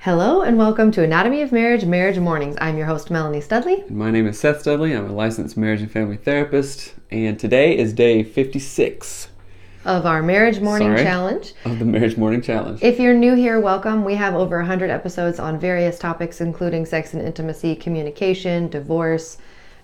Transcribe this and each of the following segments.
Hello and welcome to Anatomy of Marriage, Marriage Mornings. I'm your host, Melanie Studley. My name is Seth Studley. I'm a licensed marriage and family therapist, and today is day 56 of our Marriage Morning Challenge. Of the Marriage Morning Challenge. If you're new here, welcome. We have over 100 episodes on various topics, including sex and intimacy, communication, divorce,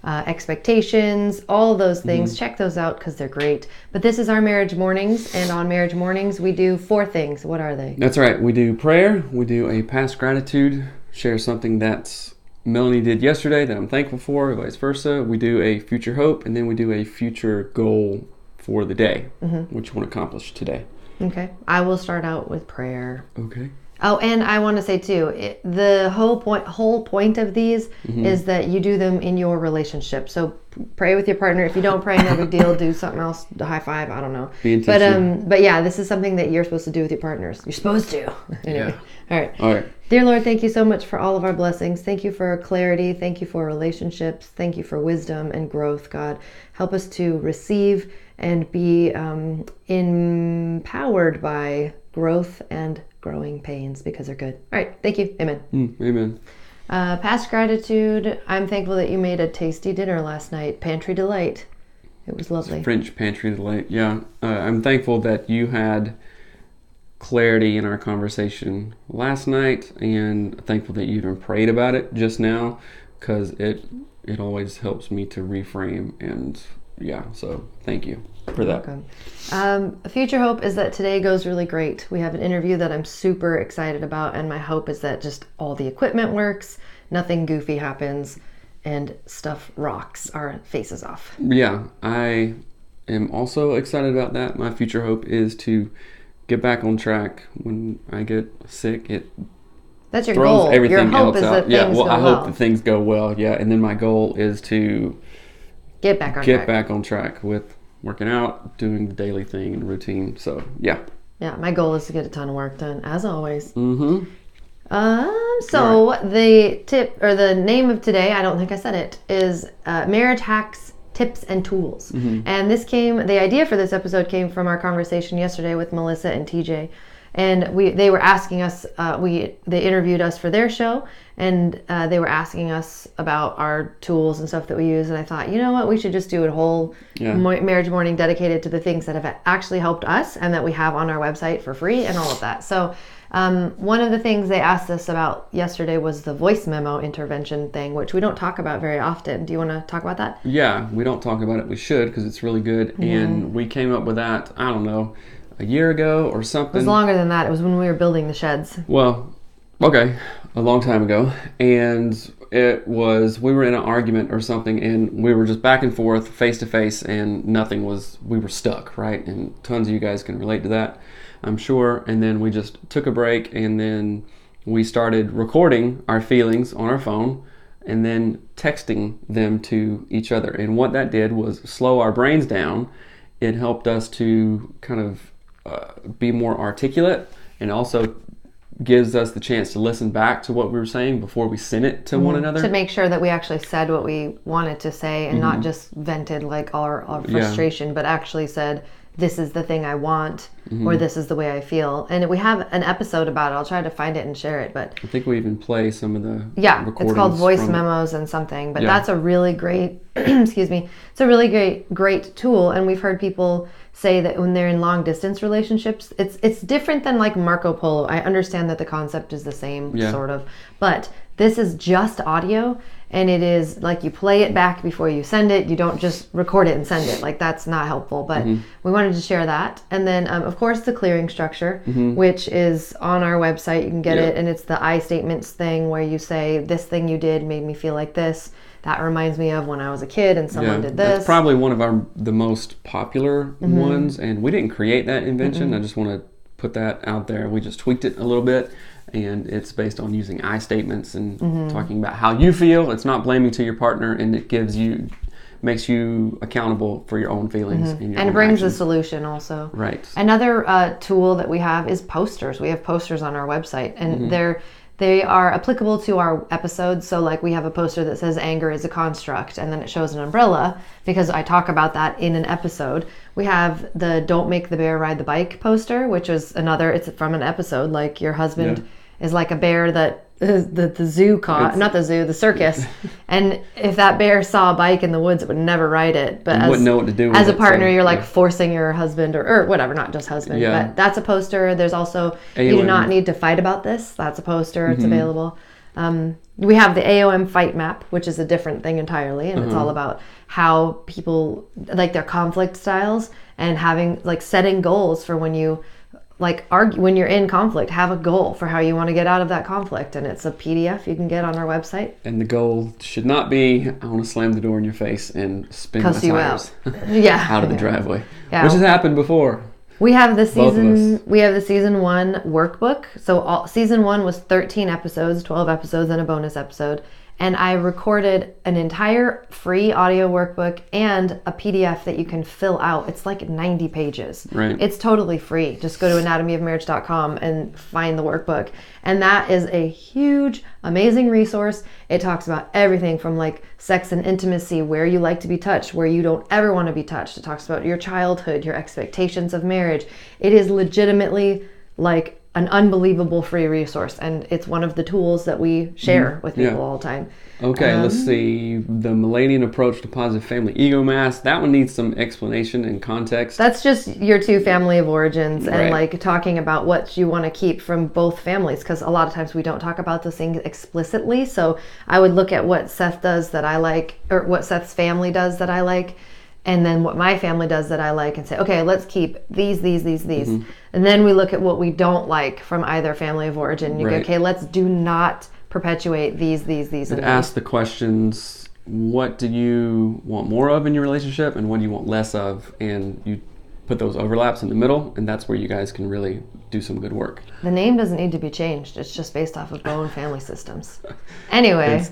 expectations, all of those things. Check those out because they're great. But this is our Marriage Mornings, and on Marriage Mornings, we do 4 things. What are they? That's right. We do prayer, we do a past gratitude, share something that Melanie did yesterday that I'm thankful for, vice versa. We do a future hope, and then we do a future goal for the day, which you want to accomplish today. Okay. I will start out with prayer. Okay. Oh, and I want to say too, the whole point of these is that you do them in your relationship. So pray with your partner. If you don't pray, no big deal. Do something else. High five. I don't know. Be intentional. But yeah, this is something that you're supposed to do with your partners. You're supposed to. Anyway. Yeah. All right. Dear Lord, thank you so much for all of our blessings. Thank you for clarity. Thank you for relationships. Thank you for wisdom and growth, God. Help us to receive and be empowered by growth and growing pains because they're good. All right. Thank you. Amen. Amen. Past gratitude. I'm thankful that you made a tasty dinner last night. Pantry delight. It was lovely. French pantry delight. Yeah. I'm thankful that you had clarity in our conversation last night, and thankful that you even prayed about it just now, because it always helps me to reframe. And yeah, so thank you for that. Welcome. A future hope is that today goes really great. We have an interview that I'm super excited about, and my hope is that just all the equipment works, nothing goofy happens, and stuff rocks our faces off. Yeah, I am also excited about that. My future hope is to get back on track when I get sick. That's your throws goal. Everything Your hope else is out. that things go I well. hope that things go well. Yeah, and then my goal is to get back on track with working out, doing the daily thing and routine. So yeah. Yeah, my goal is to get a ton of work done, as always. Mm-hmm. So the tip, or the name of today, I don't think I said it, is Marriage Hacks, Tips, and Tools. And the idea for this episode came from our conversation yesterday with Melissa and TJ. And they were asking us, they interviewed us for their show, and they were asking us about our tools and stuff that we use. And I thought, you know what, we should just do a whole marriage morning dedicated to the things that have actually helped us and that we have on our website for free and all of that. So one of the things they asked us about yesterday was the voice memo intervention thing, which we don't talk about very often. Do you want to talk about that? Yeah, we don't talk about it. We should, because it's really good. And we came up with that, I don't know, a year ago or something. It was longer than that. It was when we were building the sheds. Well, okay, a long time ago. And we were in an argument or something, and we were just back and forth, face to face, and we were stuck, right? And tons of you guys can relate to that, I'm sure. And then we just took a break, and then we started recording our feelings on our phone and then texting them to each other. And what that did was slow our brains down. It helped us to kind of be more articulate, and also gives us the chance to listen back to what we were saying before we sent it to one another. To make sure that we actually said what we wanted to say and not just vented like our frustration, but actually said, this is the thing I want, or this is the way I feel. And we have an episode about it. I'll try to find it and share it. But I think we even play some of the recordings. It's called voice memos and something. But that's a really great, excuse me, it's a really great tool. And we've heard people say that when they're in long distance relationships, it's different than like Marco Polo. I understand that the concept is the same sort of, but this is just audio, and it is like you play it back before you send it. You don't just record it and send it. Like, that's not helpful, but we wanted to share that. And then of course the clearing structure, which is on our website. You can get it, and it's the I statements thing where you say, this thing you did made me feel like this. That reminds me of when I was a kid and someone did this. That's probably one of the most popular ones, and we didn't create that invention. I just want to put that out there. We just tweaked it a little bit, and it's based on using I statements and talking about how you feel. It's not blaming to your partner, and it makes you accountable for your own feelings and your own brings actions. a solution also. Right. Another tool that we have is posters. We have posters on our website, and they are applicable to our episodes. So like we have a poster that says anger is a construct, and then it shows an umbrella because I talk about that in an episode. We have the Don't Make the Bear Ride the Bike poster, which is it's from an episode, like your husband is like a bear that the zoo caught, not the zoo, the circus. And if that bear saw a bike in the woods, it would never ride it. But wouldn't know what to do with as a it, partner, so, you're like forcing your husband or whatever, not just husband. Yeah. But that's a poster. There's also, AOM. You do not need to fight about this. That's a poster. It's available. We have the AOM fight map, which is a different thing entirely. And it's all about how people, like their conflict styles and having, like setting goals for when you like argue, when you're in conflict, have a goal for how you want to get out of that conflict. And it's a PDF you can get on our website. And the goal should not be, I want to slam the door in your face and spin my Cuss you tires Yeah. out of the driveway, Yeah. which has happened before. We have the Both of us. season 1 workbook. So season 1 was 13 episodes, 12 episodes and a bonus episode. And I recorded an entire free audio workbook and a PDF that you can fill out. It's like 90 pages. Right. It's totally free. Just go to anatomyofmarriage.com and find the workbook. And that is a huge, amazing resource. It talks about everything from like sex and intimacy, where you like to be touched, where you don't ever want to be touched. It talks about your childhood, your expectations of marriage. It is legitimately like an unbelievable free resource, and it's one of the tools that we share with people all the time. Okay, let's see. The Millennian approach to positive family ego mass. That one needs some explanation and context. That's just your 2 family of origins and Right. like talking about what you want to keep from both families, because a lot of times we don't talk about those things explicitly. So I would look at what Seth does that I like, or what Seth's family does that I like, and then what my family does that I like, and say, okay, let's keep these. And then we look at what we don't like from either family of origin. You go, Right. okay, let's do not perpetuate these, And ask the questions, what do you want more of in your relationship and what do you want less of? And you put those overlaps in the middle, and that's where you guys can really do some good work. The name doesn't need to be changed. It's just based off of Bowen family systems. Anyway.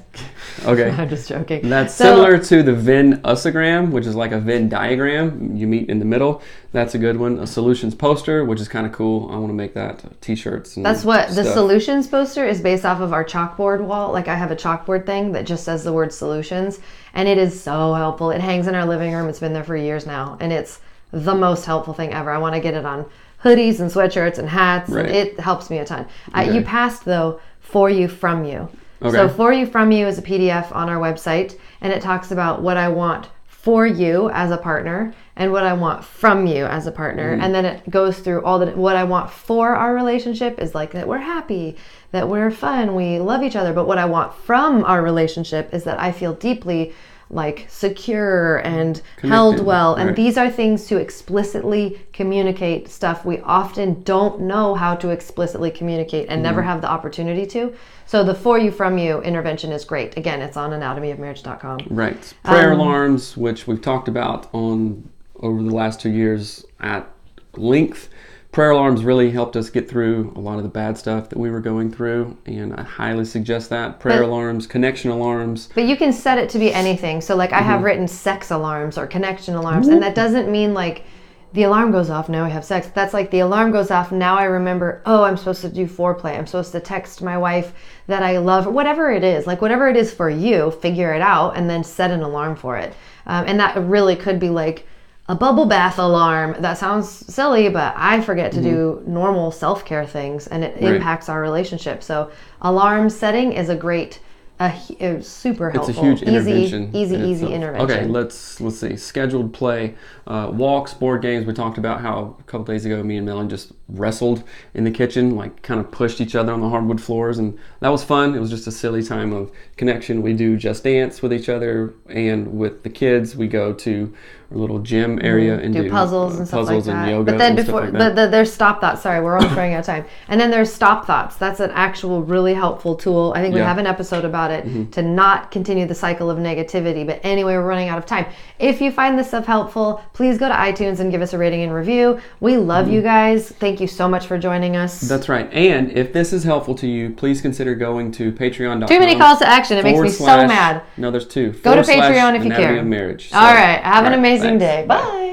Okay. I'm just joking. That's So- similar to the Venn-ussogram, which is like a Venn diagram. You meet in the middle. That's a good one. A solutions poster, which is kind of cool. I want to make that t-shirts. And That's what the stuff. solutions poster is based off of our chalkboard wall. Like I have a chalkboard thing that just says the word solutions, and it is so helpful. It hangs in our living room. It's been there for years now, and it's the most helpful thing ever. I want to get it on hoodies and sweatshirts and hats. Right. And it helps me a ton. Okay. You passed though For You From You. Okay. So For You From You is a PDF on our website, and it talks about what I want for you as a partner and what I want from you as a partner. And then it goes through all what I want for our relationship is like that we're happy, that we're fun, we love each other. But what I want from our relationship is that I feel deeply like secure and held Connected, well. And right. these are things to explicitly communicate stuff we often don't know how to explicitly communicate and never have the opportunity to. So the For You From You intervention is great. Again, it's on anatomyofmarriage.com. Right. Prayer alarms, which we've talked about over the last 2 years at length. Prayer alarms really helped us get through a lot of the bad stuff that we were going through, and I highly suggest that. Prayer alarms, connection alarms. But you can set it to be anything. So like I have written sex alarms or connection alarms, and that doesn't mean like the alarm goes off, now I have sex. That's like the alarm goes off, now I remember, oh, I'm supposed to do foreplay. I'm supposed to text my wife that I love, whatever it is. Like whatever it is for you, figure it out and then set an alarm for it. And that really could be like a bubble bath alarm. That sounds silly, but I forget to do normal self-care things, and it impacts our relationship. So alarm setting is a great, super helpful. It's a huge intervention. Easy intervention. Okay, let's see. Scheduled play, walks, board games. We talked about how a couple days ago me and Melanie just wrestled in the kitchen, like kind of pushed each other on the hardwood floors, and that was fun. It was just a silly time of connection. We do Just Dance with each other, and with the kids we go to our little gym area and do puzzles and stuff like that. and yoga. But then and before stuff like that. there's stop thoughts. Sorry, we're almost running out of time. And then there's stop thoughts. That's an actual really helpful tool. I think we have an episode about it to not continue the cycle of negativity. But anyway, we're running out of time. If you find this stuff helpful, please go to iTunes and give us a rating and review. We love you guys. Thank you so much for joining us. That's right. And if this is helpful to you, please consider going to patreon.com. Too many calls to action. It makes me so mad. No, there's 2. Go to Patreon if you care. Marriage. All right. Have an amazing day. Bye.